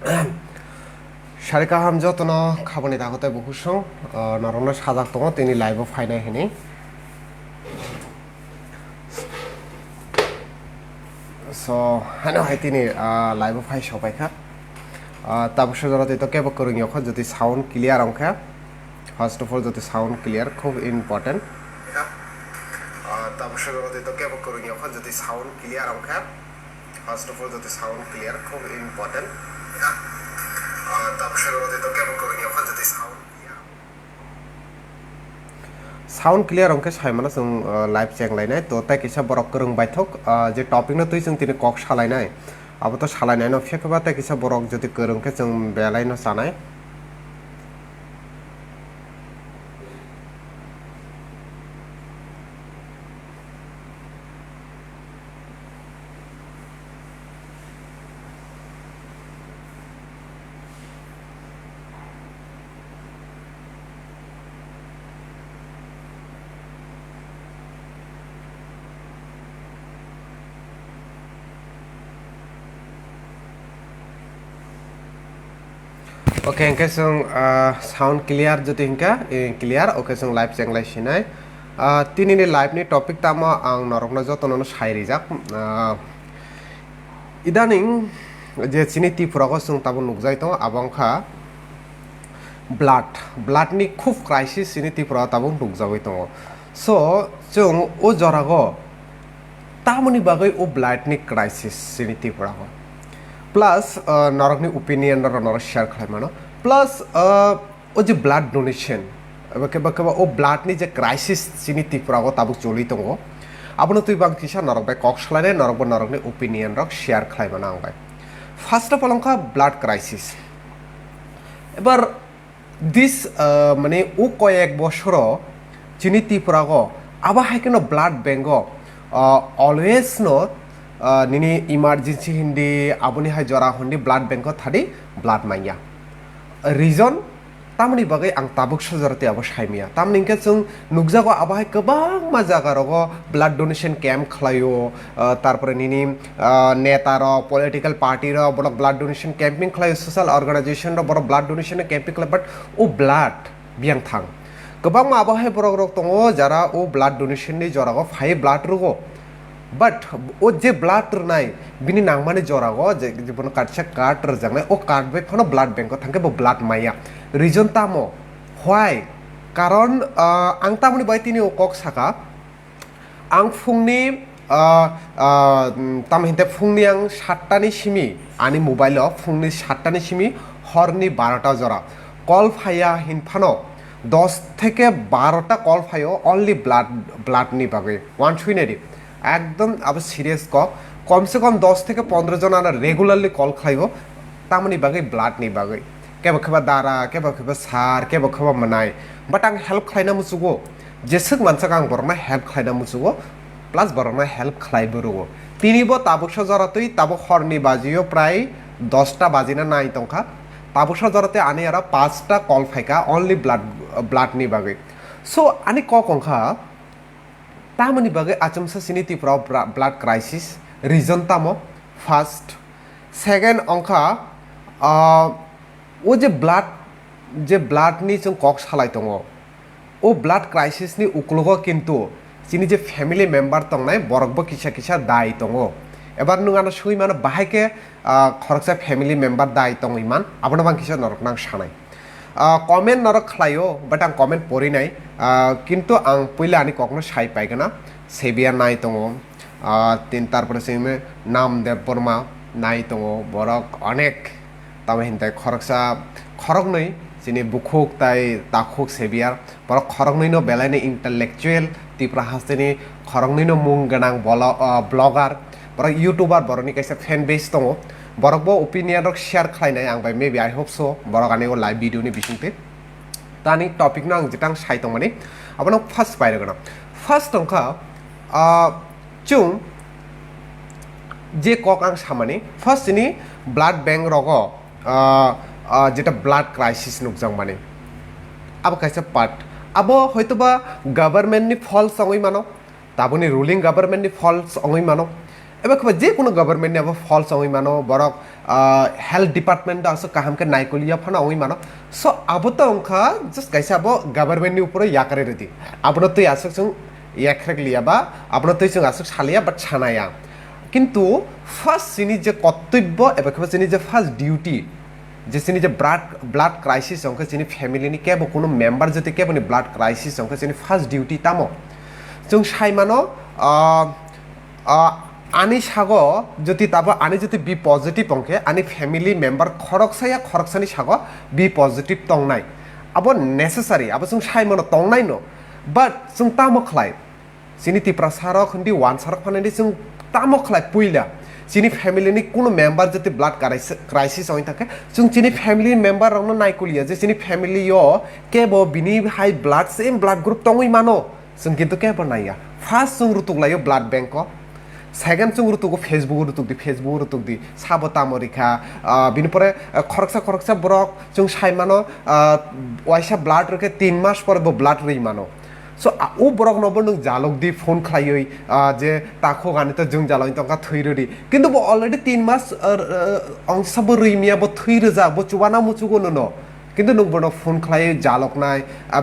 Sharika Hamjotono, Kabonita Bukushon, Narona Shazatomo, any live of Fine Henny. So, I know I think live of High Shopaka. Tabsho to keep occurring your cause that is sound clear on cap. First of all, that is sound clear, important. Tabsho to keep occurring your cause that is sound clear on cap. First of all, that is sound clear, important. Sound clear on case Himana some live check line to take a borok by talk, the topic not using the cock shalinai. About the shalinai of Shakaba take a borok the current some belino sanai. Okay, okay, so sound clear jadi hingga clear. Okay, so live channel sini. Tini ni live ni topik tama ang narokna joto nono shairi jak. Idaning je sini Tripura ko sung tabun nukjai to abang kha blood ni khuf crisis sini Tripura tabun nukjai to. So chung o jorago Tamoni bagai o blood ni crisis sini Tripura ko. Plus narokni opinion narok share khaimano plus o je blood donation bakaba o blood ni je crisis sini Tripura ko tabuk choli tongo abono tui bang kisa narok bai kok shlane narokni opinion rok share khaimana ang bai first of all ka blood crisis ebar this mane o koyek boshoro sini Tripura ko aba haikeno blood bank always no nini emergency hindi abuni hai jora hundi blood bank ko thadi blood maya reason tamni bagai ang tabuk sojorte abo saimia tamni ke chung nukjago aba hai kebang ma jaga rogo blood donation camp khlayo tarpore nini neta ro political party ro boro blood donation camping khlayo social organization ro boro blood donation camping khlayo but o blood biang thang kebang ma aba hai borok rok tongo jara o blood donation ni jora go phai blood rogo but o je blood nai bini nangmane jorago je bono katcha card rjangnai o card bai phono blood bank ko thangke bo blood maya reason tamo why karon ang tamoni bai tini o kok saka ang phungni tam hinte phungni ang 7ta ni simi ani mobile o phungni 7ta ni simi horni 12ta jora call phaya hinphano 10 থেকে 12টা call ফাইও only blood নি বাগে one সুইনেরি একদম আবার serious কমসে কম 10 থেকে 15 জন আনা regularly call খাইবো তামনি বাগে ব্লাড নি বাগে কেবা কেবা দারা কেবা কেবা সার কেবা কেবা মানাই বাট আং হেল্প খাইনা মুসুগো যেসক মানসা আং বরনা হেল্প খাইনা মুসুগো প্লাস বরনা হেল্প খাইবো রগো তিনিবো তাবুক জরাতই তাবো হরনি বাজিও প্রায় 10টা বাজিনা নাই তংখা তাবুক জরাতে আনি আর 5টা কল ফাইকা অনলি ব্লাড নি বাগে সো আনি কংখা Tamoni bagai achamsa sini Tripura blood crisis reason tamo first second angka o je blood ni chung kok salai tongo o blood crisis ni uklogo kintu sini je family member tongnai borokbo kisa dai tongo ebar nungana sui mano bahaike khoroksa family member dai tongo iman abono bang kisa norok nang sanai comment norok khlayo but ang comment pori nai কিন্তু আং পইলা আনি কখনো সাই পাইগে না সেবিয়ার নাই দङ তিন তারপরে সেমে নাম দেব বর্মা নাই দङ বরক অনেক তামে হিন্তাই খরকসা খরক নই যিনি বুখুক তাই তাখুক সেবিয়ার বরক খরক নইনো বেলাইনে ইন্টেলেকচুয়াল Tripura হাসতেনি খরক নইনো মুং গোনাং ব্লগার বরক ইউটিউবার বরনি কাইসা ফ্যান বেস দङ বরকবো ওপিনিয়ন রক শেয়ার খাইনাই আং বাই মেবি আই হোপ সো বরক আনি ও লাইভ ভিডিওনি বিসিংতে tani topic nang jitang sai tong mani abono first paire gona first tongkha chung je kok ang samani first ni blood bank rogo jeta blood crisis nukjang mani abo kaisa part abo hoitoba government ni false ongoi mano taboni ruling government ni false ongoi mano এবার খবর যে কোনো government আবার false ওই মানো বরক health department আসো কাহামকে নাইকলিয়া ফানা ওই মানো সো আবো তো অংখা জাস্ট গাইছে আবো গভর্নমেন্টনি উপরে ইয়াকারে রেদি আবনো তুই আসুক जों ইয়াকরেক লিয়াবা আবনো তুই जों আসুক সালিয়া বাট ছানায়া কিন্তু ফার্স্ট যিনি যে কর্তব্য এবার খবর যিনি যে ফার্স্ট ডিউটি যে যিনি যে ব্লাড ক্রাইসিস অংখা যিনি ফ্যামিলিনি কেবো কোনো মেম্বার যদি কেবনি ব্লাড ক্রাইসিস অংখা যিনি ফার্স্ট ডিউটি তামো जों সাইমানো आनी सागो যদি তাবো আনি যদি বি পজিটিভ অংকে আনি ফ্যামিলি মেম্বার খরকসায়া খরকসানি সাগো বি পজিটিভ তংনাই আবো নেসেসারি আবো जों সাইমানো তংনাই নো বাট जों তামো খলাই যিনি তিপ্রা সারক হন্দি ওয়ান সারক ফানানি जों তামো খলাই পুইলা যিনি ফ্যামিলিনি কোনো মেম্বার যদি ব্লাড ক্রাইসিস হই থাকে जों যিনি ফ্যামিলি মেম্বার রংনো নাইকুলিয়া যে যিনি ফ্যামিলিও কেবো বিনি হাই ব্লাড সেম ব্লাড গ্রুপ তংই মানো जों কিন্তু কেবো নাইয়া ফার্স্ট जों रुतुगलायो ब्लाड बैंक सेकेंड जों रुतुगो फेसबुक रुतुक दी साबो तामरिखा बिनिपरे खरकसा ब्रक जों साइमानो वाइसा ब्लाड रखे 3 मास पर बो ब्लाड रई मानो सो ओ ब्रक नबो नों जालक दी फोन खायै जे ताखो गाने तो जों जालय तंका थैरदि किन्तु बो अलरेडी 3 मास अंसाबो रैमिया बो थैरजा बो चुबाना मुचुगो नो কিন্তু নং বন ফোন খাই জালক নাই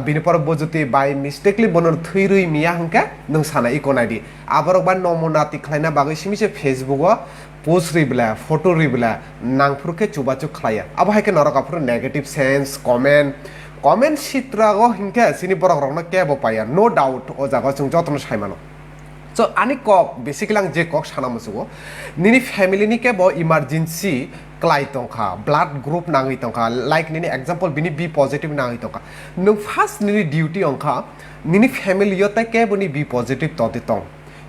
বিনিপর বজতি বাই মিস্টেকলি বনর থৈরই মিয়া হংকা নং সানা ইকোনাইদি আবরক বা নমনাতি খাইনা বাগৈ সিমিছে ফেসবুক পোস্ট রিবলা ফটো রিবলা নাংফুরকে চুবাচু খাইয়া আবো হাইকে নরক আফুর নেগেটিভ সেন্স কমেন্ট চিত্রাগো হিংকা সিনি বরক রংনা কেবো পায়া নো ডাউট ও জাগা जों যতন সাইমানো सो आनी कक बेसिकली आं जे कक साना मुसुगो निनि फैमिलीनि केबो इमारजेंसी क्लाइ तंखा ब्लाड ग्रुप नाङै तंखा लाइक निनि एग्जांपल बिनि बी पॉजिटिव नाङै तंखा नों फार्स्ट निनि ड्यूटी अंखा निनि फैमिलियो ता केबो नि बी पॉजिटिव तति तं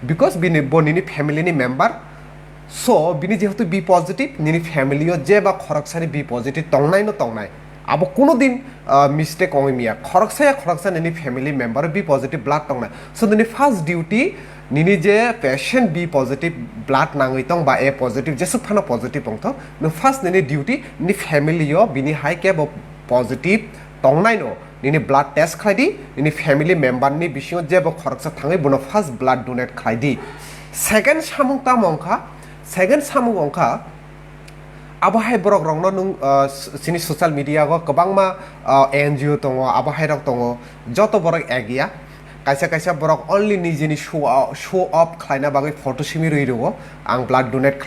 बिकॉज बिनि बो निनि फैमिलीनि मेंबर सो बिनि जेहेतु बी पॉजिटिव निनि फैमिलियो जे बा खरकसानि बी पॉजिटिव तंनाय न तंनाय अब कोनो दिन मिस्टेक ओमिया खरकसा निनि family member B positive blood तंनाय सो निनि फार्स्ट ड्यूटी निनि जे पेशेंट बी पॉजिटिव ब्लाड नाङै तं बा ए पॉजिटिव जेसु फानो पॉजिटिव अंथ न फार्स्ट निनि ड्यूटी नि फैमिलियो बिनि हाई के पॉजिटिव तंनाय नो निनि ब्लाड टेस्ट खाइदि निनि फैमिली मेंबर नि बिसियो जेबो खरकसा थाङै बनो फार्स्ट ब्लाड डोनेट खाइदि सेकेंड सामुं अंखा आबहाय ब्रक रंनो नों सिनि सोशल मीडिया गो गोबांमा एनजिओ दङ आबहाय रक दङ जत बरक एगिया कायसा बरक ओनली निजिनि शो अफ खाइना बागै फटो सिमि रइरगो आं ब्लाड डोनेट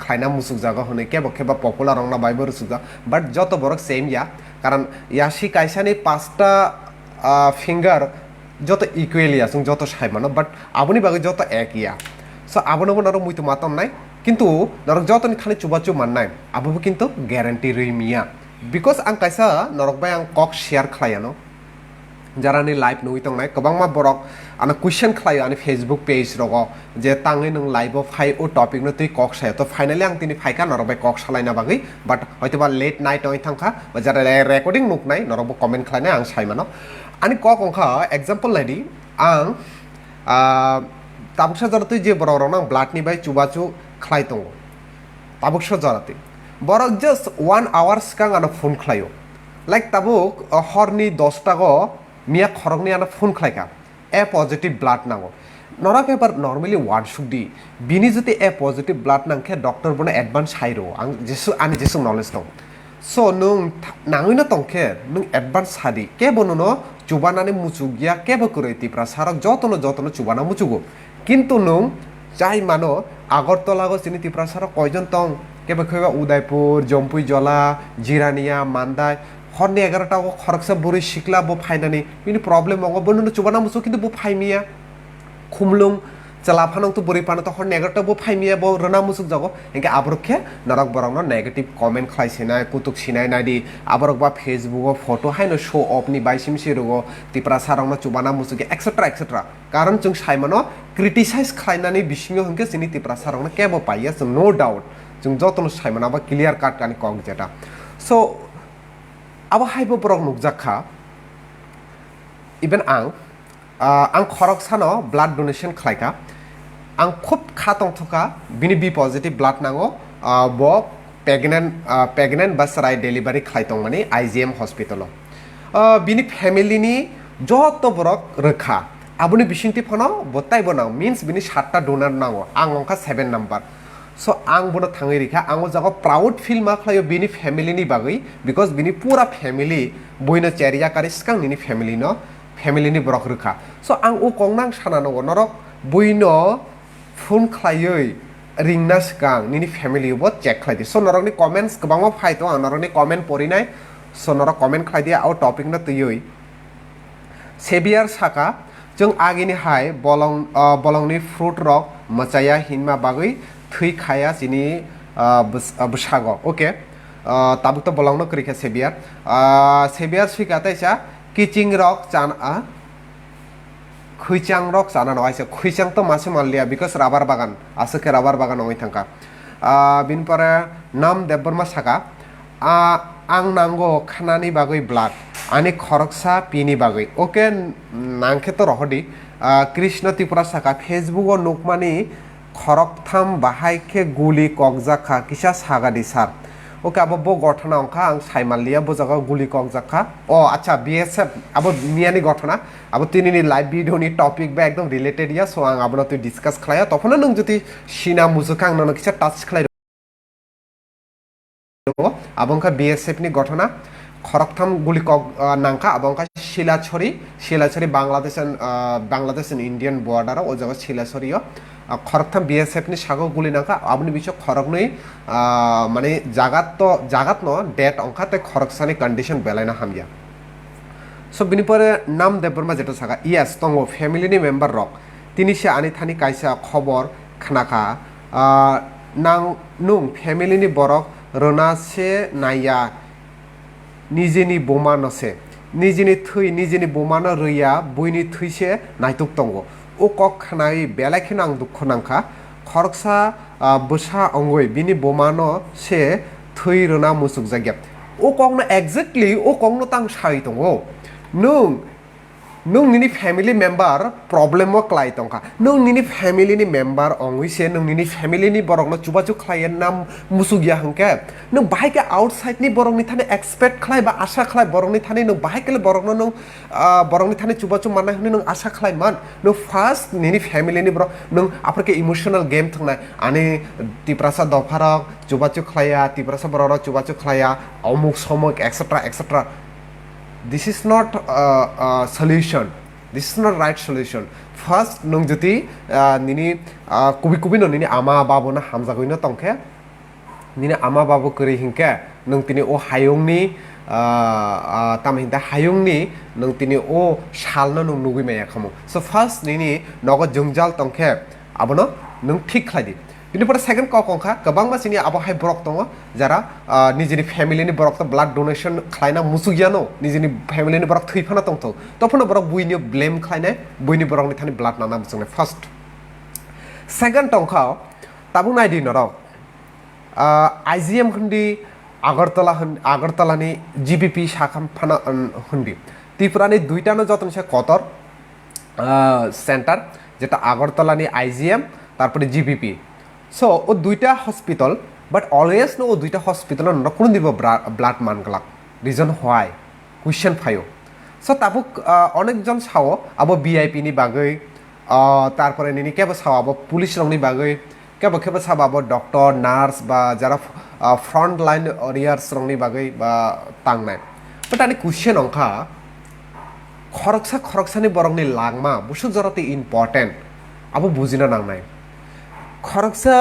खाइना मुसुक जागा हने केबा पपुलार रंना बायबो रुसुगा बाट जत बरक सेम या कारण यासी कायसानि पांचटा फिंगार जत इक्वेलिया जों जत साइमानो बाट आबनि बागै जत एकिया सो आबनबो नरो मुइतो मातम नाय किन्तु नरक जतनि खानि चुबाचु माननाय आबो किन्तु ग्यारान्टी रइमिया बिकॉज आं कायसा नरक बाय आं कक शेयर खालायानो जारानि लाइव नुइ तंनाय गोबांमा बरक आना क्वेश्चन खालायो आनि फेसबुक पेज रगो जे ताङै नों लाइव फाइ ओ टपिक न तुइ कक साया तो फाइनली आं तिनि फाइका नरक बाय कक सालायना बागै बाट हयतोबा लेट नाइट ओइ थांखा जारा रेकर्डिं नुकनाय नरकबो कमेन्ट खालायनाय आं साइमानो आनि कक अंखा एग्जांपल लायदि आं ताबुकसा जरतै जे बरक रंना ब्लाड नि बाय चुबाचु खालाय दङ ताबुकसा जरतै बरक जस्ट 1 आवर सिगां आना फोन खालायो लाइक ताबुक हरनि 10 टागो मिया खरगनि आना फोन खालायका ए पॉजिटिव ब्लाड नांगो नरा पेपर नॉर्मली वार्ड सुदी बिनि जति ए पॉजिटिव ब्लाड नांखे डॉक्टर बने एडवांस हाइरो आं जेसु नॉलेज दं सो नों नाङैनो तंखे नों एडवांस हादि के बनुनो चुबानानै मुचुगिया केबो करैतिफ्रा सारक जतनो चुबाना मुचुगो किन्तु नों जाय मानो आगरतलागो सिनितिफ्रा सारक कयजन तं केबो खैबा उदयपुर जम्पुइजला जिरानिया मान्दाय हरनि 11टा खरकसा बुरै सिक्ला बो फाइनानि बिनि प्रॉब्लेम अंगो बनुनो चुबाना मुचु किन्तु बो फाइमिया खुमलुं चलाफानंग तो बुरै पानो तो हर 11टा बो फाइमिया बो रना मुसुक जागो एंके आबरखे नरक बरंनो नेगेटिव कमेंट खाइसिनाय कुतुक सिनाय नायदि आबरक बा फेसबुक फोटो हायनो शो ऑफ नि बाइसिमसि रगो तिप्रा सारंनो चुबाना मुसुके एक्सेट्रा कारण जों साइमानो क्रिटिसाइज खाइनानै बिसिङो हंके सिनि तिप्रा सारंनो केबो पाइया जों नो डाउट जों जतनो साइमाना बा क्लियर काट कानि कक जेटा सो अब हाइबो बरक नुकजाखा इभेन आं खरकसानो ब्लाड डोनेशन खालायका आं खुब खातं थका बिनि बी पॉजिटिव ब्लाड नांगो बो प्रेगनेंट बा सराय डेलिभारी खालायतं माने आईजीएम हॉस्पिटल बिनि फैमिलीनि जत बरक रोखा aboni bisingti phano botai bonang means bini 7ta donor nango ang ongka 7 number so ang bono thangai rikha ang o jago proud feel ma khlayo bini family ni bagui because bini pura family boino cheria kari skang ni family no family ni borok rikha so ang o kongnang sana no norok boino phone khlaioi ringna skang ni family bo check khlai so norok ni comments kabang ma phai to ang norok ni comment porinai so norok comment khlai dia au topic na tuyoi sebiar saka जों आगिनि हाय बलंनि fruit रक मचाया हिनमा बागै थै खाया जिनि बसागो okay Tabuk तो बलंनो करिखा सेबियार सिकाताइसा किचिंग रक चान खुइचांग रक चाना नवाइसा खुइचांग तो मासे मानलिया बिकज राबार बागान आसुखे राबार बागान नङै थांका बिन परे नाम देबबर्मा साका आं नांगो खानानि बागै ब्लाड आनी खरकसा पिनि बागै ओके नांखे तो रहदी कृष्ण त्रिपुरा साका फेसबुक ओ नुकमानि खरकथाम बाहायखे गुली कगजाखा किसा सागादि सार ओके अब बो गठना अंखा आं साइमालिया बो जागा गुली कगजाखा ओ अच्छा बीएसएफ अब मियानि गठना अब तिनिनि लाइव भिडियोनि टपिक बा एकदम रिलेटेड या सो आं आबनो तो डिसकास खालाया तफना नों जुदि सिना मुजुखां ननो किसा टाच खालाय आबंका बीएसएफ नि गठना खरकथाम गुली कग नांखा आबंका शिलाछरी बांग्लादेश इंडियन बॉर्डर ओ जगह शिलाछरियो खरकथाम बीएसएफ नि सागो गुली नांखा आबनि बिचो खरकनै माने जागात न डेट अंखा ते खरकसानि कंडीशन बेलायना हामया सो बिनि परे नाम देबरमा जेतो सागा यस तंगो फैमिली नि मेंबर रक तिनि से आनि थानि कायसा खबर खानाखा नां नुं फैमिली नि बरक रोनासे नाया निजेनि बोमा नसे निजेनि बोमा न रैया बयनि थैसे नायतुक तंगो ओ कक खानाय बेलायखिन आं दुख नांखा खरकसा बोसा अंगय बिनि बोमा न से थै रोना मुसुक जाग्या ओ ककनो एक्जेक्टली ओ ककनो तां साइ तंगो नों निनि फैमिली मेंबर प्रॉब्लेम म क्लाइ तंखा नों निनि फैमिली नि मेंबर अंगैसे नों निनि फैमिली नि बरकनो चुबाचु क्लाइएन नाम मुसुगिया हंके नों बाहाय के आउटसाइड नि बरकनि थाने एक्सपेक्ट क्लाइ बा आशा क्लाइ बरकनि थाने नों बाहाय के बरकनो नों बरकनि थाने चुबाचु माननाय हनि नों आशा क्लाइ मान नों फार्स्ट निनि फैमिली नि बरक नों आफरके इमोशनल गेम थंनाय आने तिप्रासा दफारक चुबाचु क्लाइया तिप्रासा बरक चुबाचु क्लाइया अमुक समक etcetera this is not a solution. This is not right solution. First, nung juti nini kubi no nini ama babu na hamza goino tongke nini ama babu kuri hingke nung tini o hayung ni tamhinda hayung ni nung tini o shal no nung nugui maya kamu. So first nini nogo Jwngjal tongke abono nung thik khladi. बिनि पर second कखंखा गोबां मानसिनि आबहाय book दङ Zara निजेनि फेमिलिनि book त blood donation खालायना मुसुगियानो निजेनि फेमिलिनि book थैफाना दंथ तफोनो book बुइनि blame खालायनाय बुइनि ब्रकनि थानि ब्लाड नाना बुजोंनाय फर्स्ट सेकेंड टंखा ताबु नायदि नर आईजीएम हन्दी आगरतलानि जीबीपी शाखा फाना हन्दी त्रिपुरानि दुइटानो जतनसे कतर सेंटर जेटा आगरतलानि आईजीएम तारपरे जीबीपी सो ओ दुइटा हॉस्पिटल बट ऑलवेज नो ओ दुइटा हॉस्पिटल न कोन दिबो ब्लाड मानगला रीजन व्हाई क्वेश्चन फायो सो ताबुक अनेक जन सावो आबो बीआईपी नि बागै तारपरे निनि केबो सावो आबो पुलिस रंनि बागै केबो सावो आबो डॉक्टर नार्स बा जारा फ्रंट लाइन वॉरियर्स रंनि बागै बा तांनाय बट आनि क्वेश्चन अंखा खरकसानि बरंनि लागमा बुसु जराते इम्पोर्टेंट आबो बुजिना नांनाय खरकसा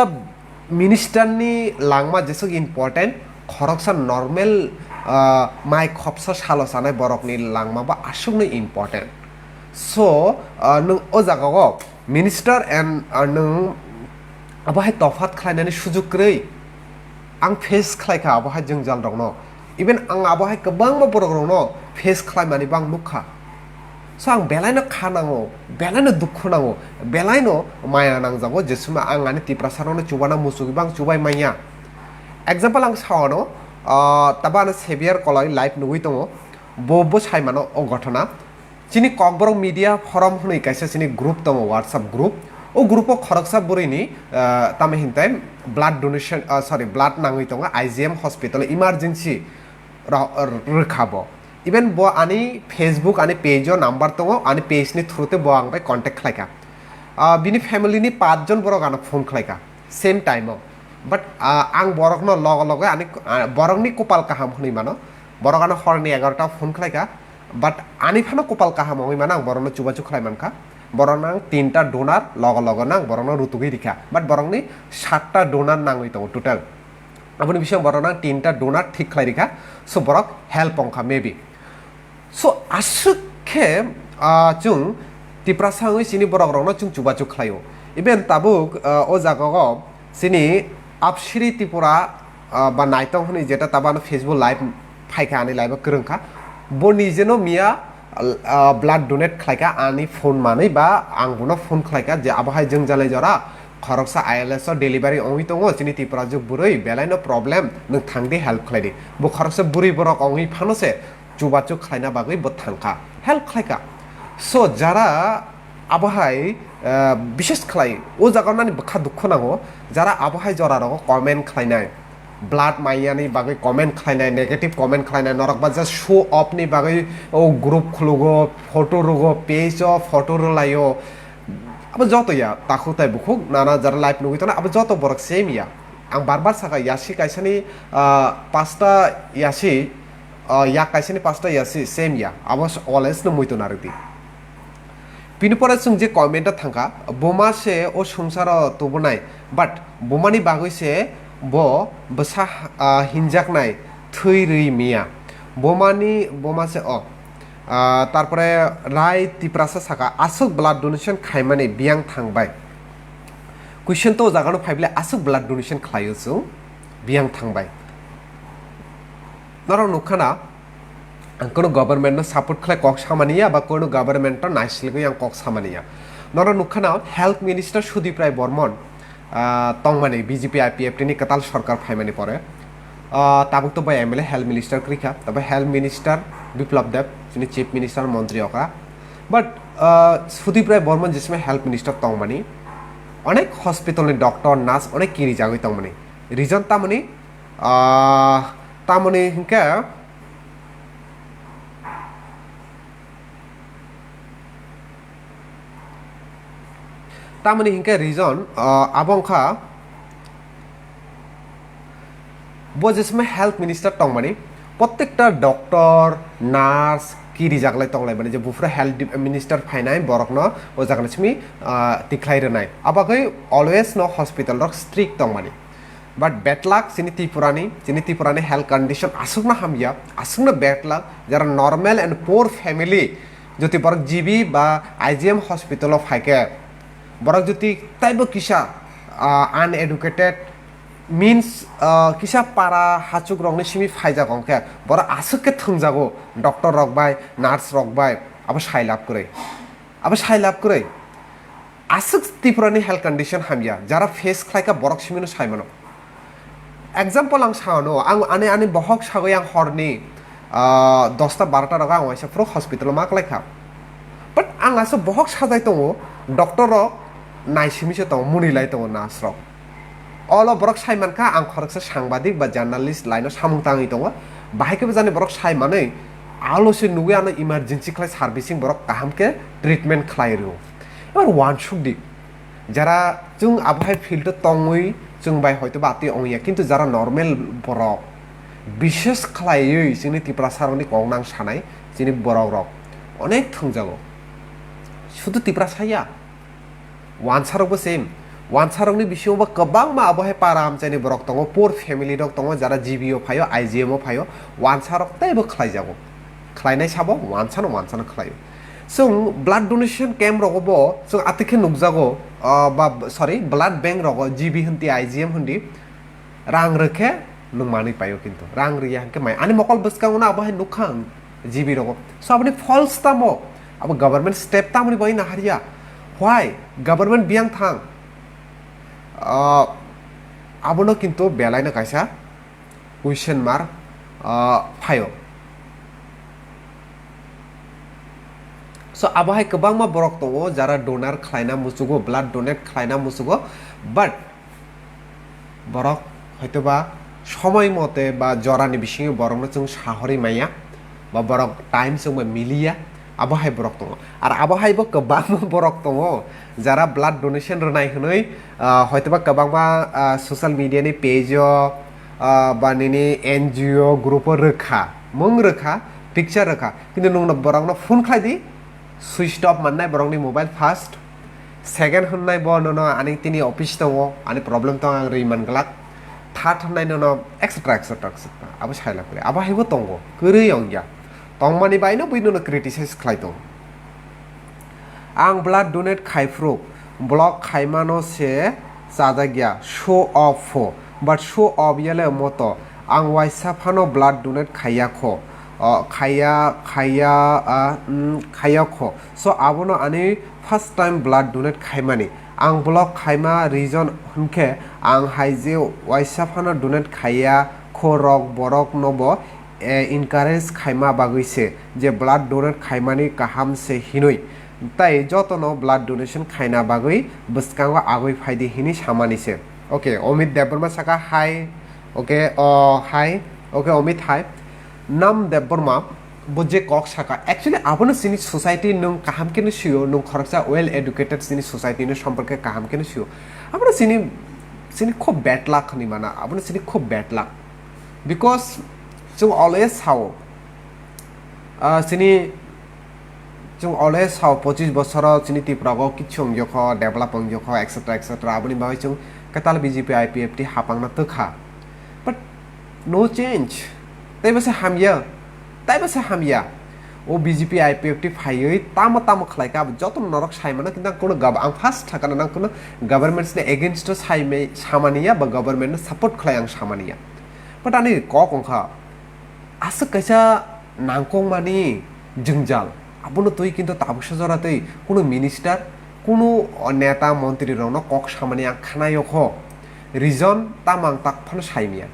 मिनिस्टारनि लांमा जेसक इम्पोर्टेंट खरकसा नॉर्मल माइ खपसा सालो सानाय बरकनि लांमा बा आसुकनो इम्पोर्टेंट सो नों ओ जागागो मिनिस्टार एंड नों आबहाय तफात खालायनानै सुजुग्रै आं फेस खालायखा आबहाय जोंजाल दंनो इवन आं आबहाय गोबां बरक दंनो फेस खालायनानै बां नुखा सो आं बेलायनो खानांगौ बेलायनो दुखु नांगौ बेलायनो माया नांजागौ जेसुमा आं आनि तिप्रासारावनो चुबाना मुसुगिबां चुबाय माइया एग्जाम्पल आं सावनो ताबानो सेभियर कलय लाइफ नुगै दङ बबो साइमानो अ घटना चिनि ककबरक मीडिया फरम हुनै कायसा चिनि ग्रुप दङ व्हाट्सएप ग्रुप ओ ग्रुपो खरकसा बुरैनि तामे हिनताय ब्लाड डोनेशन ब्लाड नाङै दङ आईजीएम हॉस्पिटल इमार्जेंसी रखाबो इभेन बो आनी फेसबुक आनी पेजो नाम्बार दङ आनी पेजनि थ्रुते बो आंबाय कन्टेक्ट खालायखा बिनि फेमिलिनि 5 जन बरक आनो फोन खालायखा सेम टाइमाव बाट आं बरकनो लगे लगे आनी बरकनि कपाल काहाम होनि मानो बरकानो हरनि 11टा फोन खालायखा बाट आनी फानो कपाल काहाम होनि मानो आं बरकनो चुबाचु खालायमानखा बरकनो 3टा डोनार लगे लगे ना बरकनो रुतुगि रिखा बाट बरकनि 7टा डोनार नांगै दङ टोटाल अपनी विषय बरकनो 3टा डोनार ठीक खालाय रिखा सो बरक हेल्प अंखा मेबी सो आसुखे जों त्रिपुरा सांगै सिनि बरक रंनो जों चुबाचु खालायो इभेन ताबुक ओ जागाव सिनि आपश्री त्रिपुरा बा नाइटं होनि जेटा ताबानो फेसबुक लाइव फाइका आनी लाइव करंखा बो निजेनो मिया ब्लाड डोनेट खालायका आनी फोन मानै बा आंबुनो फोन खालायका जे आबहाय जोंजाले जरा खरकसा आईएलएस डेलिभारी अंगि दङ सिनि त्रिपुरा जुग बुरै बेलायनो प्रब्लेम नों थांदे हेल्प खालायदि बो खरकसा बुरै बरक अंगि फानोसे चुबाचु खालायना बागै बो थांखा हेल्प खालायका सो जारा आबहाय विशेष खालाय ओ जागावनानि बखा दुख नांगौ जारा आबहाय जरा रग कमेन्ट खालायनाय ब्लाड माइयानि बागै कमेन्ट खालायनाय नेगेटिव कमेन्ट खालायनाय नरकबा जास्ट शो अफ नि बागै ओ ग्रुप खुलुगो फटो रुगो पेज फटो रलायो अब जतो या ताखु ताय बुखु नाना जरा लाइफ नुगै तना अब जतो बरक सेम या आं बार सागा यासि काइसानि पास्ता यासि या काइसानि पास्ता यासि सेम या अब अलवेज न मुइतो नारदि पिनपरे जों जे कमेन्ट थांखा बोमा से ओ संसार तबनाय बाट बोमानि बागै से बो बसा हिनजाकनाय थैरै मिया बोमानि बोमा से तारपरे राय त्रिपुरासा साका आसुक ब्लाड डोनेशन खायमाने बियां थांबाय क्वेश्चन तो जागानो फाइबले आसुक ब्लाड डोनेशन खालायो जों बियां थांबाय नर नुखाना कोनो गभर्नमेन्ट सपोर्ट खालाय कक सामानिया बा कोनो गभर्नमेन्ट नाइसिलगै आं कक सामानिया नर नुखाना health minister सुदीप्राय Burman तंगमानि BJP IPF नि कताल सरकार फाइमानि परे ताबुक तो बाय एमएलए हेल्थ मिनिस्टार क्रिका तब हेल्थ मिनिस्टार विप्लव देव जिनि चीफ मिनिस्टार मंत्री अका बट सुदीप्राय बर्मन जिसमें हेल्थ मिनिस्टार तंगमानि अनेक हॉस्पिटल नि डॉक्टर नार्स अनेक किरि जागै तंगमानि रिजन तामनि हिंका तामनि हिंके रिजन आबंखा बो जिसमें हेल्थ मिनिस्टार तंगमानि प्रत्येकटा डॉक्टर नार्स किरि जागलाय तंगलाय माने जे बुफ्रा हेल्थ मिनिस्टार फाइनाय बरकनो ओ जागनसिमि तिख्लाय रनाय आबागै अलवेज नो हॉस्पिटल रक स्ट्रिक्ट तंगमानि बट बेटलाक सिनि त्रिपुरानि हेल्थ कंडीशन आसुकना हामिया आसुकना बेटलाक जरा नॉर्मल एंड पोर फैमिली जति बरक जीबी बा आईजीएम हॉस्पिटल ऑफ फाइके बरक जति ताइबो किसा अनएडुकेटेड मीन्स किसा पारा हाचुक रंगनि सिमि फाइजा गंके बर आसुके थंजागो डॉक्टर रकबाय नार्स रकबाय अब साइलाब करे आसुक त्रिपुरानि हेल्थ कंडीशन हामिया जरा फेस खालायका बरक सिमिनो साइमानो एग्जांपल आं सानो आं आने बहक सागै आं हरनि 10टा 12टा रगा आं वाइसा फ्रो हॉस्पिटल मा खालायखा बट आं आसो बहक साजाय दङ डॉक्टर नाइसिमिसो दङ मुनिलाय दङ नार्स रक अल बरक साइमानखा आं खरकसा सांबादिक बा जर्नालिस्ट लाइनो सामुंताङै दङ बाहायखौबो जाने बरक साइमानै आलोसे नुगे आनो इमारजेंसी खालाय सार्विसिंग बरक काहामके ट्रिटमेंट खालायरो एबार वान सुखदि जारा जों आबहाय फिल्ड तङै जों बाय हयतो बाति अंगिया किन्तु जारा नॉर्मल बरक विशेष खालायै जोंनि त्रिपुरा सारनि गंनां सानाय जोंनि बरक रक अनेक थंजागो शुद्ध त्रिपुरा साया वानसारबो सेम वानसारनि बिषयबो गोबां मा आबहाय पाराम जायनि बरक दङ पोर फेमिली रक दङ जारा जीबीओ फायो आईजीएमओ फायो वानसारक ताइबो खालाय जागो खालायनाय साबो वानसानो खालायो जों ब्लाड डोनेशन कैम्प रगबो जों आतिखे नुगजागो बा सॉरी ब्लाड बैंक रग जीबी हन्ति आईजीएम हन्ति रां रखे नंमानि पायो किन्तु रां रिया हंके माय आनि मकल बसकांगना आबहाय नुखां जीबी रग सो आबनि फॉल्स तामो अब गवर्नमेंट स्टेप तामनि बय नाहारिया व्हाई गवर्नमेंट बियां थां आबनो किन्तु बेलायनो कायसा क्वेश्चन मार्क फायो सो आबहाय गोबां मा बरक दङ जारा डोनार खालायना मुसुगो ब्लाड डोनेट खालायना मुसुगो बाट बरक हयतोबा समय मते बा जरानि बिसिङै बरकनो जों साहरि माया ba borok time sungma milia abo hai borok tongo ar abo hai bo kebang borok tongo jara blood donation ronai hnoi hoytoba kebang ba social media ni page ba nini NGO group rekha mung rekha picture rekha kintu nungna borok no phone khlai di switch off mannai borok ni mobile first second honnai bo no ani tini office tongo ani problem tong ang riman glak third honnai no etc abo saila kore abo haibo tongo kore yongya tongmani bai no bui no criticize khlai tong ang blood donate khaifru block khaimano se sadagya show off but show off yele moto ang waisa phano blood donate khaya kho khaya kho so abono ani first time blood donate khaimani ang block khaima reason hunke ang haije waisa phano donate khaya kho rok borok nobo encourage khaima baguise je blood donate khaimani kaham se hinoi tai jotono blood donation khaina bagui buskango agoi phaidi hini samanise okay omit deborma saka hi okay hi okay omit hi nam deborma buje kok saka actually abono sini society nung kaham kene sio nung khoroksa well educated sini society no সম্পর্কে kaham kene sio abono sini খুব bad luck ni mana abono sini খুব bad luck because so always how sini जों always how 25 বছর sini Tripura kichu ongjokho develop ongjokho etc aboni bai जों katal BJP IPFT hapangna tokha but no change tai base hamya o BJP IPFT phaioi tamo khlaika joto norok saimana kinta kono ang first thakana nang kono government ne against saimai samaniya ba government ne support khlai ang samaniya but ani kongkha Asukh kaisa nangkong mani Jwngjal abono toi kintu tabuksa joratei kono minister kono neta mantri rokno kok samani ang khanayo kho reason tamang tak phano saimia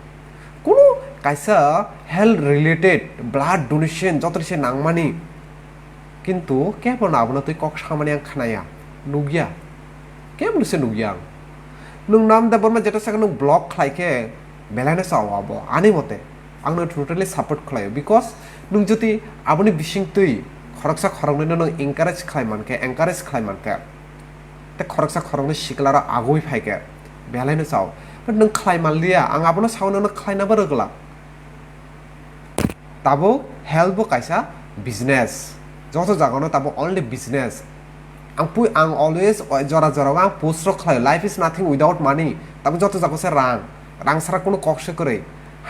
kono kaisa health related blood donation jotorise nangmani kintu kebon abono toi kok samani ang khanaya nugya kebon se nugya nung nam da borma jeta saka nung block khlaike belana sawabo ani mote angno totally support khlayo because nung joti aboni bising tui khoroksa khorongno nung encourage khlaimanke te khoroksa khorongno siklara agoi phaike belana saw but nung khlaimallia ang abono sawno no khlaina barogla tabo help kaisa business joto jagono tabo only business ang always jora ang post khlai life is nothing without money tabo joto jagose rang sara kono kokse kore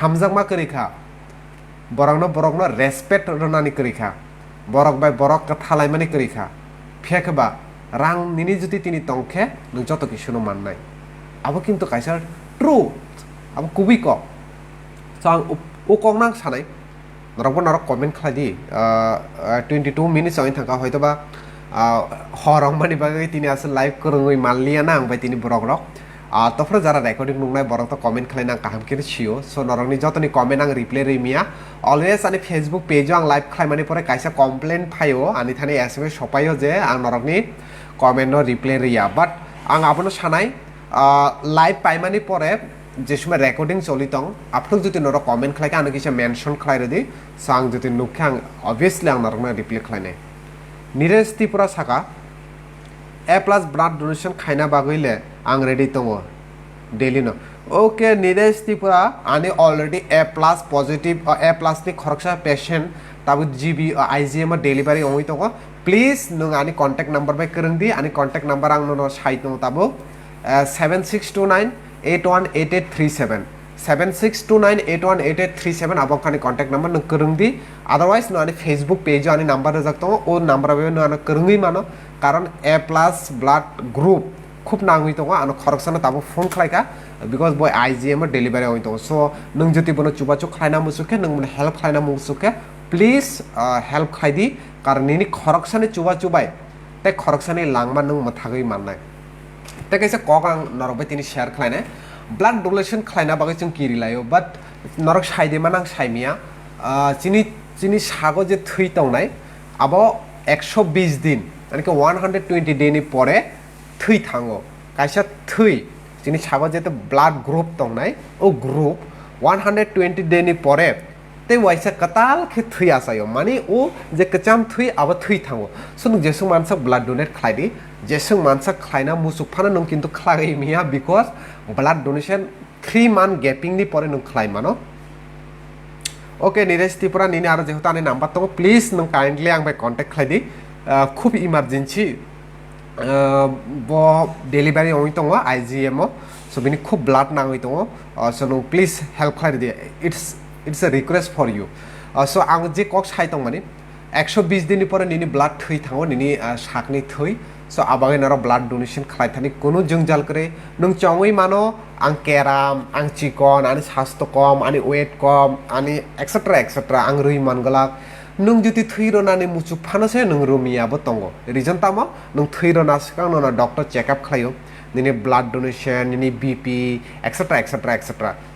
hamjak ma kori kha borokno respect ronani kori kha borok bai borok ka thalai mani kori kha phekba rang nini juti tini tongkhe nung joto kisuno mannai abo kintu kaisa true abo kubi ko sang o kongnang sanai norok comment khlai di 22 minutes oin thangka hoyto ba horong mani bagai tini asal live korongoi mallia na ang bai tini borok rok tofro jara recording nungnai borok to comment khlai nang kaham kene sio so norokni jotoni comment ang reply remia always ani Facebook page ang live khlai mani pore kaisa complaint phayo ani thani SMS sopayo je ang norokni comment no reply ria but ang abono sanai live pai mani pore je সময় recording চলিতং আপনি যদি নর comment খাইকে আনো কিছু mention খাই রেদি সাং যদি নুখাং obviously আং নরমা রিপ্লাই খাইনে নিরেশ ত্রিপুরা সাকা A+ ব্লাড ডোনেশন খাইনা বাগইলে আং রেডি দङ ডেইলি ন ওকে নিরেশ ত্রিপুরা আনি অলরেডি A+ পজিটিভ A+ नि খরকসা পেশেন্ট তাবো জিবি IGM ডেলিভারি ওই দङ প্লিজ নং আনি কন্টাক্ট নাম্বার বাই করং দি আনি কন্টাক্ট নাম্বার আং ন সাইট ন তাবো 7629 818837 7629 818837 abongkani contact number nung kerungdi otherwise no ani Facebook page ani number rajak to o number be no ana kerungi mano karon A+ blood group খুব নাঙ্গই তো আনো খরকসানা তাবো phone খাইকা because boy IGM delivery হই তো so nung joti bono chubachu khaina musuke nung mon help khaina musuke please help khaidi karon ni khoroksani chubai te khoroksani langma nung mathagoi mannai te kaisa kokang norok tini share khlaine blood donation khlaina bagai chung kiri layo but norok saide manang saimia chini sago je thui tongnai abo 120 din মানে কি 120 day ni pore thui thango kaisa thui chini sago je to blood group tongnai o group 120 day ni pore te waisa katal khe thui asayo mani o je kacham thui aba thui thango so nung jesung mansa blood donate khlaidi jesung mansa khlaina musuk phana nung kintu khlai miya because blood donation 3 month gaping ni pore nung khlai mano okay Niresh Tripura nini aro jehuta ani number tongo please nung kindly ang bai contact khlaidi khub emergency bo delivery oi tongo IGM so bini khub blood nangoi tongo so nung please help khlaidi it's a request for you so ang je kok sai tong mani 120 din ni pore nini blood thui thango nini sakni thui so abagai naro blood donation khlai thani kono Jwngjal kore nung chongoi mano ang keram ang chikon ani sasto kom ani weight kom ani etc ang rui mangalak nung juti thui ro nani muchuk phano se nung rumia bo tongo reason tama nung thui ro na sikang no doctor check up khlayo nini blood donation nini BP etc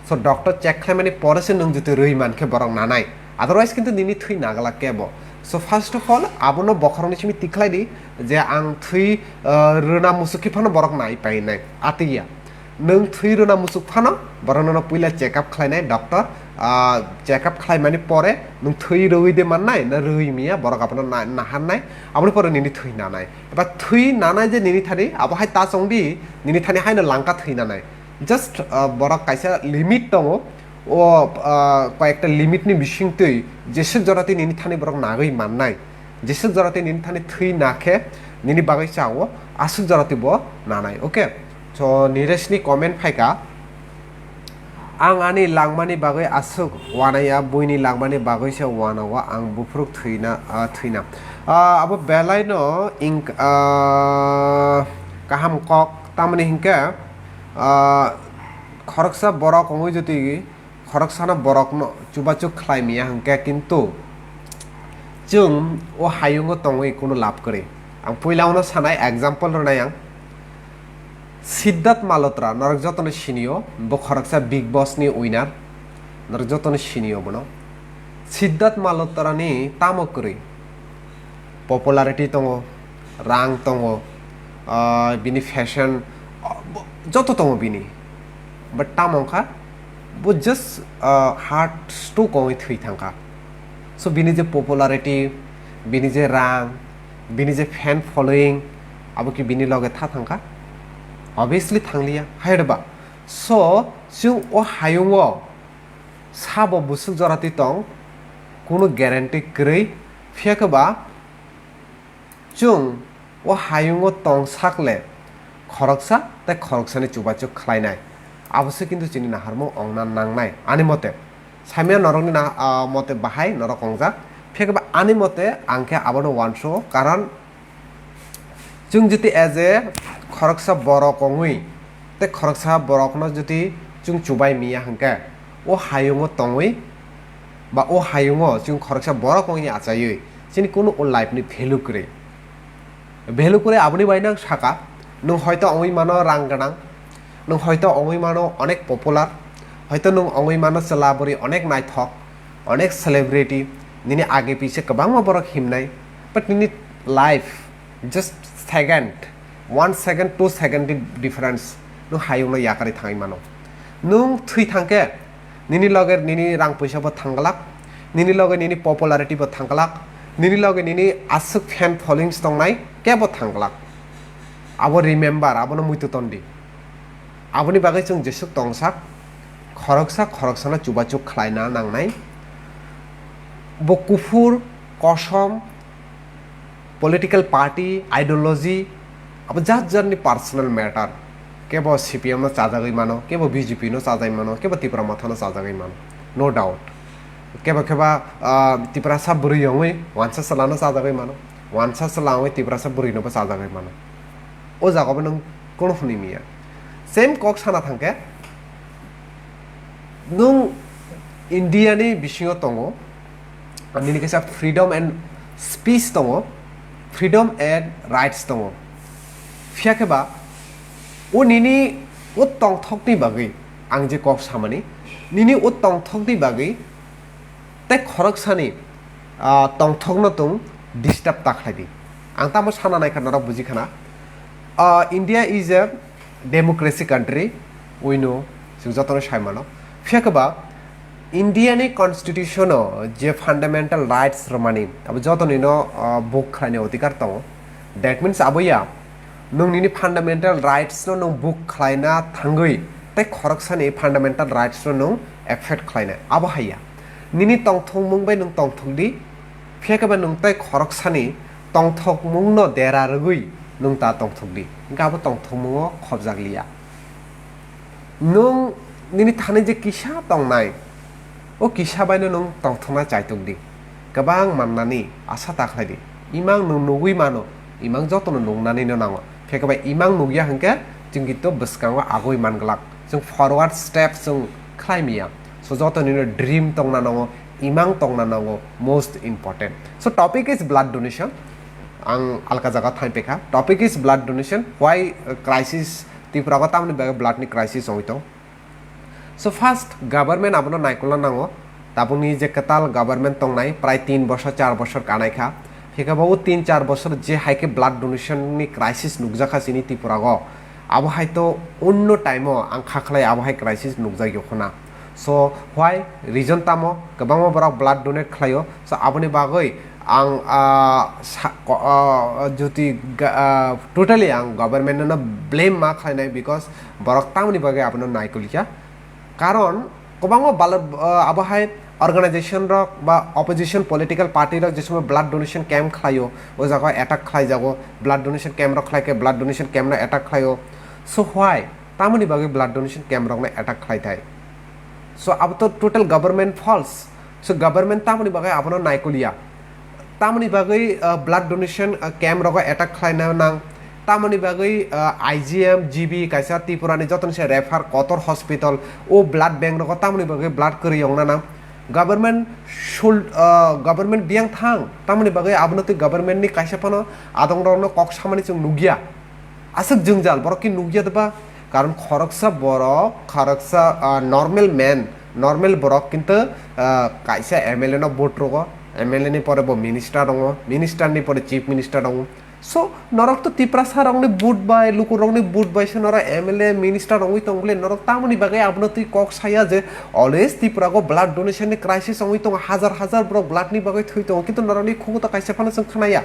so doctor check khlai mani pore se nung juti rui man khe borong nanai otherwise kintu nini thui nagala kebo so first of all abono bokhoroni chimi tiklai di je ang thui runa musukhi phano borok nai pai nai atiya nung thui runa musuk phano borono puila check up khlai nai doctor check up khlai mani pore nung thui roi de man nai na roi miya borok abono na han nai aboni pore nini thui na nai eba thui na nai je nini thani abo hai ta chongbi nini thani hai na langka thui na nai just borok kaisa limit tongo ও কয়েকটা limit নি বিশিং তুই যেসব জরাতে নিনি Thani বরং নাগই মাননাই যেসব জরাতে নিনি Thani থুই নাখে নিনি বাগৈ চাও আসুক জরাতে ব নানাই ওকে সো নিরেশনি কমেন্ট ফাইকা आं आनि लांमानि बागै आसुक वानाया बुइनि लांमानि बागैसो वानावा आं बुफ्रुक थुइना अब बेलायनो इंक काहाम कक तामनि हिंके खरकसा बरक हंगै जति खरकसाना बरक न चुबाचुक खलाइमिया हंके किन्तु जों ओ हायुंगो तंगै कुनु लाभ करे आं पहिलावनो सानाय एग्जांपल रनाय आं सिद्धार्थ मालहोत्रा नरक जतन सिनियो बो खरकसा बिग बॉस नि उइनार नरक जतन सिनियो बनो सिद्धार्थ मालहोत्रा नि तामकरै पपुलारिटी तंगो रां तंगो बिनि फैशन जतो तंगो बिनि बट तामंखा बो जस्ट हार्ट स्ट्रोक ओइ थै थांखा सो बिनि जे पपुलारिटी बिनि जे रां बिनि जे फैन फलोइंग आबो कि बिनि लगे था थांखा obviously थांलिया हायरबा सो जों ओ हायुंगो साबो बुसुक जराति तं कोनो ग्यारेंटी गरै फेकबा जों ओ हायुंगो तं साकले खरकसा ते खरकसानि चुबाचुक खलायनाय आबोसो किन्तु जोंनि नाहारमो अंना नांनाय आनि मते सामिया नरकनि मते बाहाय नरक अंजा फेकबा आनि मते आंखे आबानो वानसो कारण जों जति एज ए खरकसा बरक अंगुइ ते खरकसा बरकनो जति जों चुबाय मिया हंके ओ हायुंगो तंगुइ बा ओ हायुंगो जों खरकसा बरक अंगुइ आचायै जोंनि कोनो ओ लाइफनि भेलु करे आबनि बायना साका नों हयतो अंगुइ मानो रां गोनां नों हयतो अंगुइ मानो अनेक पपुलार हयतो नों अंगुइ मानो चलाबरि अनेक नायथक अनेक सेलिब्रिटी निनि आगे पीछे गोबां बरक हिमनाय बाट निनि life just second 1 second 2 second difference नों हायुंनो याकारि थाङै मानो नों थै थांके निनि लगे निनि रां पैसाबो थांगलाक निनि लगे निनि पपुलारिटीबो थांगलाक निनि लगे निनि आसुक फैन फलोइंग्स दंनाय केबो थांगलाक आबो रिमेम्बर आबोनो मुइतु तन्दी आबोनि बागै जों जेसुक तंसाक खरकसाना चुबाचुक खलायना नांनाय बो कुफुर कसम पॉलिटिकल पार्टी आइडियोलॉजी अब जातनि पर्सनल मैटर केबो सीपीएम नो चाजागै मानो केबो बीजेपी नो चाजागै मानो केबो त्रिपुरा मथानो चाजागै मानो नो डाउट केबो केबा त्रिपुरा सा बुरैयै वानसा सलानो चाजागै मानो वानसा सलावै त्रिपुरा सा बुरैनोबो चाजागै मानो ओ जागाबो नों कोन हुनिमिया सेम कक साना थांके नों इंडियानि बिसिङाव दङ आंनि केसा फ्रीडम एंड स्पीच दङ फ्रीडम एंड राइट्स दङ फियाकेबा ओ निनि ओ तंथकनि बागै आं जे कक सामानि निनि ओ तंथकनि बागै ते खरकसानि तंथकनो तं डिस्टार्ब ताखलायदि आं तामो साना नायखा नरा बुजिखाना India is a democracy country we know जों जतनो सायमानो फियाकेबा ইন্ডিয়ানি কনস্টিটিউশন যে ফান্ডামেন্টাল রাইটস রমানি अब যত নিনো বুক খাইনে অধিকার দङ দ্যাট মিন্স আবইয়া नोंनि फान्डामेन्टेल राइट्स नों बुक खालायना थांगै ताइ खरकसानि फान्डामेन्टेल राइट्स नों एफेक्ट खालायना आबो हाया निनि तंथं मुंबाय नों तंथंदि फेकबा नों ताइ खरकसानि तंथक मुंनो देरारगै नों ता तंथंदि गाबो तंथंमुङो खबजागलिया नों निनि थानाय जे किसा दंनाय ओ किसा बायनो नों तंथंना चाइतंदि गोबां माननानि आसा दाख्लायदि इमां नों नगै मानो इमां जतनो नंनानैनो नाङो फेकबा इमां नुगिया हंके जों गितो बसकाङो आगय मानगलाक जों फरवार्ड स्टेप जों खालामिया सो जतनिनो ड्रीम तंना नाङो इमां तंना नाङो most important so topic is blood donation आं अलका जगह थाइपेखा topic is blood donation why crisis Tripura तामनि बागे ब्लाडनि क्राइसिस होइतो सो फार्स्ट गभर्नमेंट आबनो नायकला नाङो ताबुनि जे कताल गभर्नमेंट तंनाय प्राय 3 बছর 4 বছর कानायखा फेकाबाव 3-4 বছর जे हाइके ब्लाड डोनेशन नि क्राइसिस नुकजाखासिनि त्रिपुरागो आबहायतो अन्य टाइमो आं खाखलाय आबहाय क्राइसिस नुकजायो खना सो व्हाई रिजन तामो गोबां बराक ब्लाड डोनेट खालायो सो आबनि बागै आं जुति टोटली आं गभर्नमेन्टनो ब्लेम मा खालायनाय बिकज बराक तामनि बागै आबनो नायकलिया कारण गोबां आबहाय अर्गानाइजेशन रक बा अपोजिशन पलिटिकल पार्टी रक जे समय ब्लाड डोनेशन कैम्प खायो ओ जगह अटैक खाइ जागो ब्लाड डोनेशन कैम्प रक खाइके ब्लाड डोनेशन कैम्प ना अटैक खायो सो व्हाई तामनि बागै ब्लाड डोनेशन कैम्प रक ना अटैक खाइ थाय सो अब तो total government fault so government तामनि बागै आपनो नायकलिया तामनि बागै ब्लाड डोनेशन कैम्प रक अटैक खाइना नां तामनि बागै आईजीएम जीबी काइसा त्रिपुरानि जतन से रेफर कतर हॉस्पिटल ओ ब्लाड बैंक रक तामनि बागै ब्लाड करियंना नां गवर्नमेंट शुल्ड गवर्नमेंट बियां थां तामनि बागै आबनति गवर्नमेंट नि काइसाफानो आदं रनो कक सामानि जों नुगिया आसुक जोंजाल बरक कि नुगिया दबा कारण खरकसा नॉर्मल मैन नॉर्मल बरक किंतु काइसा एमएलए न वोट रगो एमएलए नि परे बो मिनिस्टर दङ मिनिस्टर नि परे चीफ मिनिस्टर दङ सो नरक तो त्रिपुरा सारंनि बुट बाय लुकुरंनि बुट बाय सनरा एमएलए मिनिस्टर रंगि तंगले नरक तामनि बागै आबनति कक साया जे अलवेज त्रिपुरा को ब्लाड डोनेशन नि क्राइसिस रंगि तंग हजार ब्रक ब्लाड नि बागै थुइ तंग किन्तु नरनि खुगु त काइसा फाना जों खनाया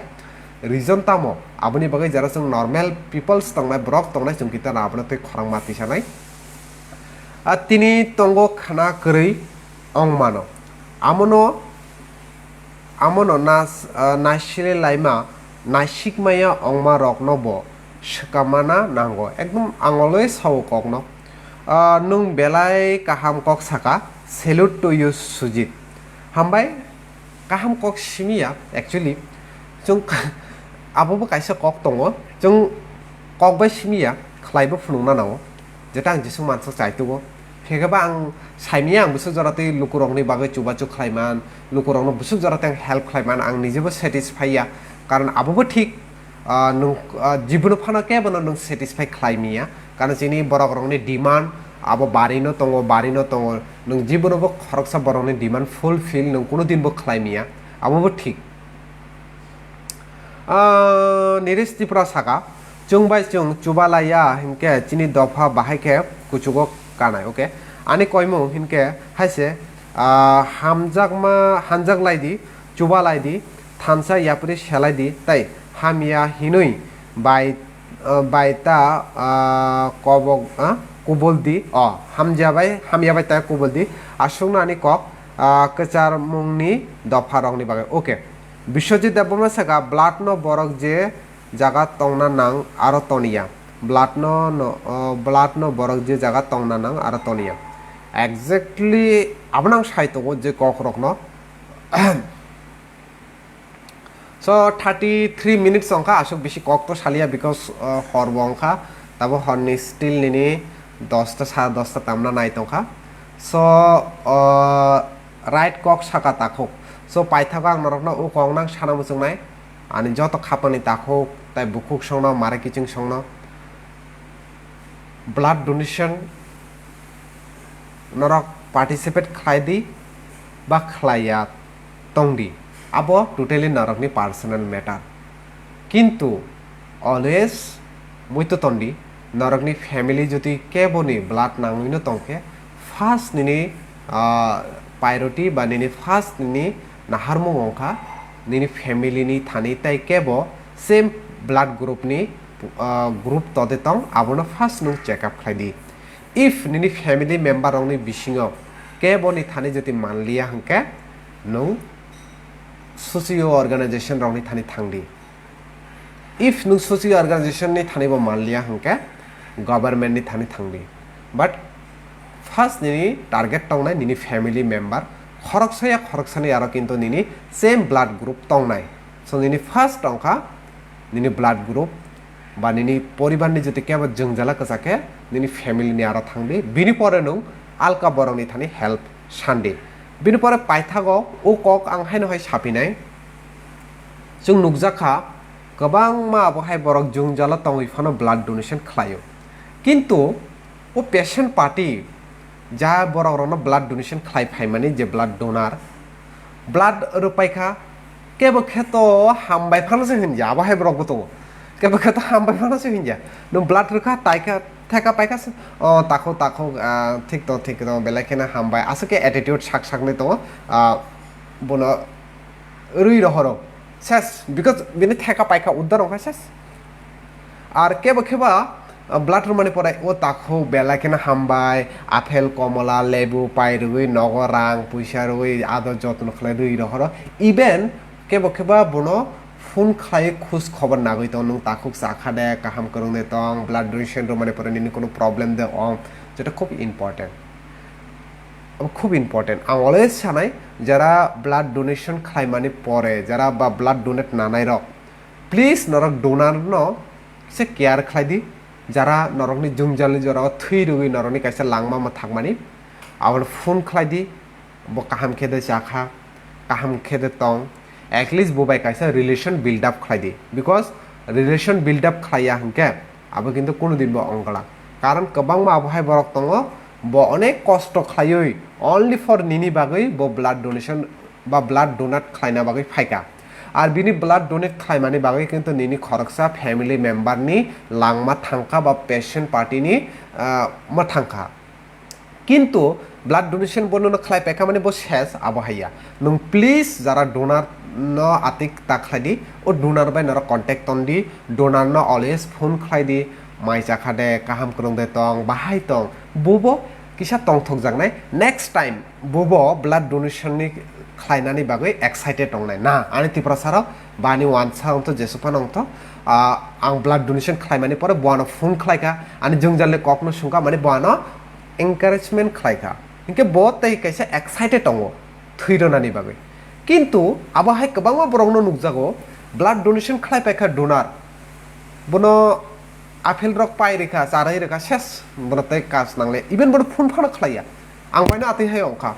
रिजन तामो आबनि बागै जरा जों नॉर्मल पीपल्स तंगनाय ब्रक तंगनाय जों किता आबनति खरां माति सानाय तिनि तंगो खाना करै अंमानो आमनो नासिले लाइमा नासिक माया अंगमा रकनो बो सकामाना नांगो एकदम आंगलय साव ककनो नों बेलाय काहाम कक साका सेल्यूट टू यू सुजित हामबाय काहाम कक सिमिया एक्चुअली जों आबोबो काइसा कक दङ जों कक बाय सिमिया खलायबो फुनुंना नांगो जेता आं जिसु मानसो चाइतुगो फेगबा आं साइमिया आं बुसु जराते लुकुरंनि बागै चुबाचु खलायमान लुकुरंनो बुसु जराते आं हेल्प खलायमान आं निजेबो सेटिसफाइया कारण आबोबो ठीक नों जिबुनो फाना के बनो नों सेटिसफाइ खलायमिया कारण जिनि बरगरंनि डिमान्ड आबो बारिनो तंगो नों जिबुनोबो खरकसा बरगरंनि डिमान्ड फुलफिल नों कोनो दिनबो खलायमिया आबोबो ठीक निरेश त्रिपुरा साका जों चुबालाया हिनके चिनि दफा बाहायके कुचुगो कानाय ओके आनि कयमु हिनके हायसे हामजाक लायदि चुबालायदि थानसा यापुरि सेलायदि ताई हामिया हिनुई बायता कुबलदि हामियाबाय ता कुबलदि आसुंनानि कक कचार मुंनि दफा रंनि बागै ओके विश्वजित देबमा सागा ब्लाड न बरक जे जागा तंगना नां आरो तनिया ब्लाड न बरक जे जागा तंगना नां आरो तनिया एक्जेक्टली आबनां साइतगो जे कक रकनो सो 33 मिनिट्स अंका आसुक बेसि कक तो सालिया बिकज हरबो अंका ताबो हरनि स्टिल निनि 10टा 10:30 तामना नायतंका सो राइट कक साका ताखौ सो पाइथागा आं नरकना उ कंगनां साना मुसुंनाय आनि जत खापानि ताखौ ताइ बुकुक संना मारे किचिं संना ब्लाड डोनेशन नरक पार्टिसिपेट खालायदि बा खलाया तंगदि आबो टोटली नरकनि पार्सोनल मैटर किन्तु अलवेज मुइतो तंदि नरकनि फैमिली जुदि केबोनि ब्लाड नांगैनो तंके फार्स्ट निनि priority ba nini first nini naharmung ongkha nini family ni thani tai kebo same blood group ni group tode tong abono first nung check up khlaidi if nini family member ong ni bisingo kebo ni thani joti manliya hangke nung socio organization rong ni thani thangdi if nung socio organization ni thani bo manliya hangke government ni thani thangdi but first nini target tongnai nini family member khoroksani aro kintu nini same blood group tongnai so nini first tongkha nini blood group ba nini poribar ni joti keba jongjala kasake nini family ni aro thangdi bini pore nung alka borong ni thani help sandi bini pore paithago o kok ang haino hai sapinai jung nukjakha gobang ma abo hai borok jongjala tongoi phano blood donation khlaio কিন্তু ও patient party যা বড় বড় blood donation খাই ফাইমানি যে blood donor blood রুপাইখা কেবো খেতো হামবাই ফানাসে হিনজা আবাহাই বড় গতো কেবো খেতো হামবাই ফানাসে হিনজা no blood রুখা তাইকা থাকা পাইকা ও তাকো ঠিক তো বেলাইখানা হামবাই আসকে অ্যাটিটিউড সাকনে তো বনো রুই রহর শেষ বিকজ বিনি থাকা পাইকা উদ্ধার অংখা শেষ আর কেবো খেবা ব্লাড রুমানি পরে ও তাকো বেলাইখানা হামবাই আপেল কমলা লেবু পাই রুই নগর রাং পয়সা রুই আদর যত্ন খাই রুই রহর ইভেন কেবা বনো ফোন খাই খোঁজ খবর নাগই তো নং তাকুক চাখা দে কাহাম করং দে তং ব্লাড ডোনেশন রুমানি পরে নিনি কোনো প্রবলেম দে অং যেটা খুব ইম্পর্টেন্ট আং অলওয়েজ সানাই যারা ব্লাড ডোনেশন খাই মানে পরে যারা বা ব্লাড ডোনেট নানাই রক প্লিজ নরক ডোনার ন সে কেয়ার খাই দি যারা নরকনি জুংজালি জরা থুই রুই নরকনি কাইসা লাংমা মা থাকমানি আবার ফোন খাইদি ব কাহাম খেদে চাখা কাহাম খেদে তং এটলিস্ট ববাই কাইসা রিলেশন বিল্ড আপ খাইদি বিকজ রিলেশন বিল্ড আপ খাইয়া হামকে আবো কিন্তু কোনো দিন ব অঙ্গলা কারণ কবাং মা আবহাই বরক তং ব অনেক কষ্ট খাইই অনলি ফর নিনি বাগৈ ব ব্লাড ডোনেশন বা ব্লাড ডোনাট খাইনা বাগৈ ফাইকা আর বিনি ব্লাড ডোনেট খাইমানি বাগৈ কিন্তু নিনি খরকসা ফ্যামিলি মেম্বার নি লাংমা থাংকা বা পেশেন্ট পার্টি নি মা থাংকা কিন্তু ব্লাড ডোনেশন বর্ণনা খাই পেকা মানে ব শেষ আবহাইয়া নং প্লিজ যারা ডোনার ন আতিক তা খাইদি ও ডোনার বাই নরা কন্টেক্ট তন্দি ডোনার ন অলওয়েজ ফোন খাইদি মাই চাখা দে কাহাম করং দে তং বাহাই তং ববো কিসা তং থক জাংনাই নেক্সট টাইম ববো ব্লাড ডোনেশন নি খাইনানি বাগৈ এক্সাইটেড টংনাই না আনি ত্রিপুরা সারা বানি ওয়ানসা অন্ত জেসুফান অন্ত আং ব্লাড ডোনেশন খাইমানি পরে বয়ানো ফোন খাইকা আনি জংজালে কখনো সুঙ্কা মানে বয়ানো এনকারেজমেন্ট খাইকা ইনকে বহুত তাই কাইসা এক্সাইটেড টং থুইরনানি বাগৈ কিন্তু আবাহাই কবাংমা বরংনো নুকজাগো ব্লাড ডোনেশন খাই পাইকা ডোনার বনো আপেল রক পাই রেখা চারাই রেখা শেষ বনো তাই কাজ নাংলে ইভেন বনো ফোন ফানো খাইয়া আং বাইনা আতি হাই অংখা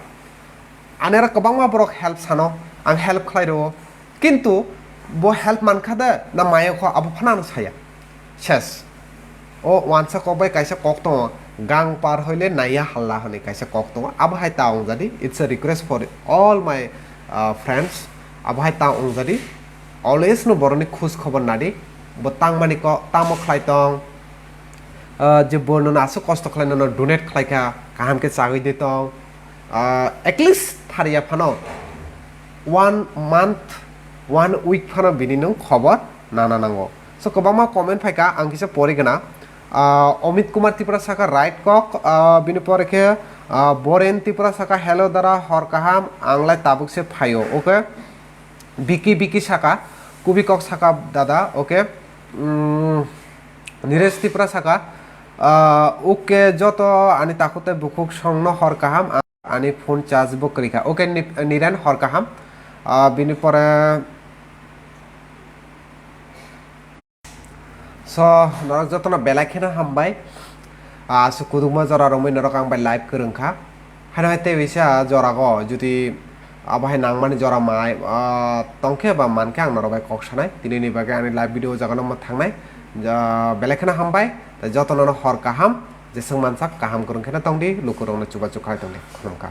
আনেরা কবাংমা বরক হেল্প সানো আং হেল্প খাই রো কিন্তু ব হেল্প মানখাদে না মায়ে খ আবো ফানানো ছায়া শেষ ও ওয়ানসা কবাই কাইসা কক দङ গাং পার হইলে নাইয়া হাল্লা হনে কাইসা কক দङ আবহাই তা অংজাদি it's a request for all my friends আবহাই তা অংজাদি অলওয়েজ নো বরনি খোঁজ খবর নাদি ব তাংমানি ক তামো খাই তং যে বর্ণনা আসো কষ্ট খাই ন ডোনেট খাইকা কাহামকে চাগই দে তং এটলিস্ট থারিয়া ফানো 1 month 1 week ফানো বিনি নং খবর নানা নাঙ্গো সো কবামা কমেন্ট ফাইকা আং কিসা পরিগনা অমিত কুমার ত্রিপুরা শাখা রাইট কক বিনি পরেখে বরেন ত্রিপুরা শাখা হেলো দ্বারা হর কাহাম আংলাই তাবুকসে ফাইও ওকে বিকি শাখা কুবি কক শাখা দাদা ওকে নিরেশ ত্রিপুরা শাখা ওকে যত আনি তাকুতে বুকুক সংন হর কাহাম আনি ফোন চার্জ বুক রেখা ওকে নিরেন হর কাহাম বিনি পরে স নরক যতনা বেলাইখেনা হামবাই আসু কুদুমা জরা রमै নরক आंबाय লাইভ করংখা হানা হাইতে বিসা জরাগ যদি আবাহাই নাংমানি জরা মাই তংখে বা মানকে আং নরবাই ককসানাই দিনैनि बागै आंनि लाइभ भिडिअ जागोन मा थांनाय बेलाइखेना हामबाय যতনা हर काहाम जेसं मानसाक काहाम करंखेना तंदि लुकुरंनो चुबा चुखाय तंदि खुलुमखा